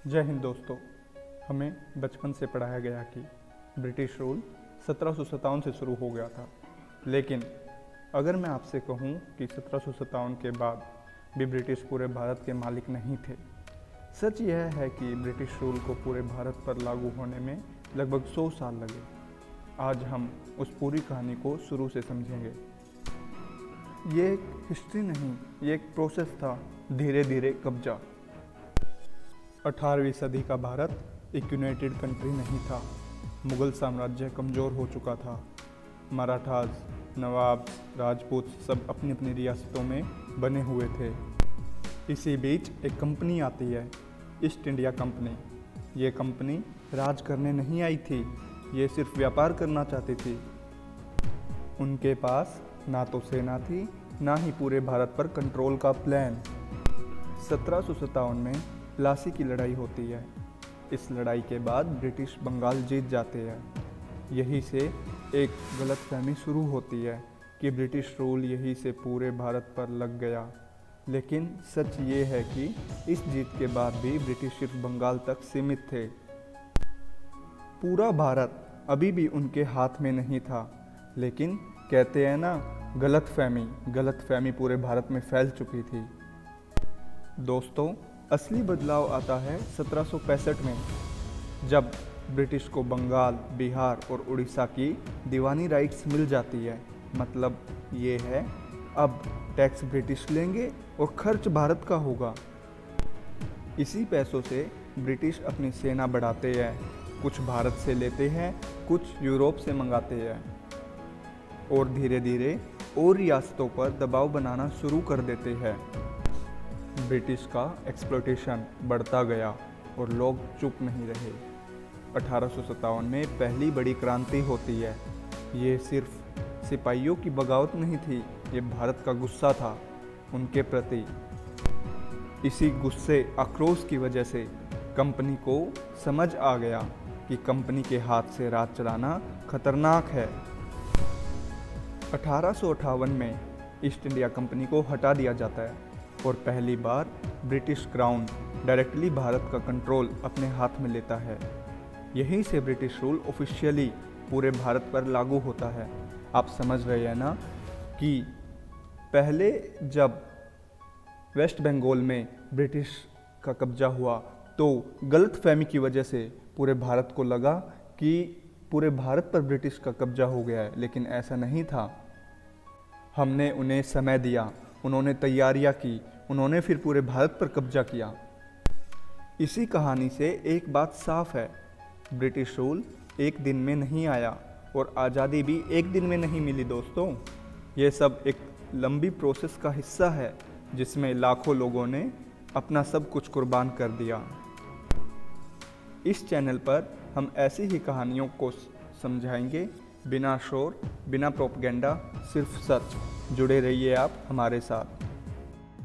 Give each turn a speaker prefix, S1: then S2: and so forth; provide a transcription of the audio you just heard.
S1: जय हिंद दोस्तों। हमें बचपन से पढ़ाया गया कि ब्रिटिश रूल 1757 से शुरू हो गया था, लेकिन अगर मैं आपसे कहूं कि 1757 के बाद भी ब्रिटिश पूरे भारत के मालिक नहीं थे। सच यह है कि ब्रिटिश रूल को पूरे भारत पर लागू होने में लगभग 100 साल लगे। आज हम उस पूरी कहानी को शुरू से समझेंगे। ये एक हिस्ट्री नहीं, ये एक प्रोसेस था, धीरे धीरे कब्जा। 18वीं सदी का भारत एक यूनाइटेड कंट्री नहीं था। मुगल साम्राज्य कमज़ोर हो चुका था। मराठास, नवाब, राजपूत सब अपनी अपनी रियासतों में बने हुए थे। इसी बीच एक कंपनी आती है, ईस्ट इंडिया कंपनी। ये कंपनी राज करने नहीं आई थी, ये सिर्फ व्यापार करना चाहती थी। उनके पास ना तो सेना थी, ना ही पूरे भारत पर कंट्रोल का प्लान। 1757 में प्लासी की लड़ाई होती है। इस लड़ाई के बाद ब्रिटिश बंगाल जीत जाते हैं। यहीं से एक गलतफहमी शुरू होती है कि ब्रिटिश रूल यहीं से पूरे भारत पर लग गया। लेकिन सच ये है कि इस जीत के बाद भी ब्रिटिश सिर्फ बंगाल तक सीमित थे। पूरा भारत अभी भी उनके हाथ में नहीं था। लेकिन कहते हैं ना, गलतफहमी पूरे भारत में फैल चुकी थी। दोस्तों, असली बदलाव आता है 1765 में, जब ब्रिटिश को बंगाल, बिहार और उड़ीसा की दीवानी राइट्स मिल जाती है। मतलब ये है, अब टैक्स ब्रिटिश लेंगे और खर्च भारत का होगा। इसी पैसों से ब्रिटिश अपनी सेना बढ़ाते हैं, कुछ भारत से लेते हैं, कुछ यूरोप से मंगाते हैं और धीरे धीरे और रियासतों पर दबाव बनाना शुरू कर देते हैं। ब्रिटिश का एक्सप्लॉयटेशन बढ़ता गया और लोग चुप नहीं रहे। 1857 में पहली बड़ी क्रांति होती है। ये सिर्फ सिपाहियों की बगावत नहीं थी, ये भारत का गुस्सा था उनके प्रति। इसी गुस्से, आक्रोश की वजह से कंपनी को समझ आ गया कि कंपनी के हाथ से राज चलाना खतरनाक है। 1858 में ईस्ट इंडिया कंपनी को हटा दिया जाता है और पहली बार ब्रिटिश क्राउन डायरेक्टली भारत का कंट्रोल अपने हाथ में लेता है। यहीं से ब्रिटिश रूल ऑफिशियली पूरे भारत पर लागू होता है। आप समझ रहे हैं ना कि पहले जब वेस्ट बंगाल में ब्रिटिश का कब्जा हुआ तो गलतफहमी की वजह से पूरे भारत को लगा कि पूरे भारत पर ब्रिटिश का कब्जा हो गया है, लेकिन ऐसा नहीं था। हमने उन्हें समय दिया, उन्होंने तैयारियां की, उन्होंने फिर पूरे भारत पर कब्जा किया। इसी कहानी से एक बात साफ है, ब्रिटिश रूल एक दिन में नहीं आया और आज़ादी भी एक दिन में नहीं मिली। दोस्तों, ये सब एक लंबी प्रोसेस का हिस्सा है जिसमें लाखों लोगों ने अपना सब कुछ कुर्बान कर दिया। इस चैनल पर हम ऐसी ही कहानियों को समझाएंगे, बिना शोर, बिना प्रोपेगेंडा, सिर्फ सच। जुड़े रहिए आप हमारे साथ।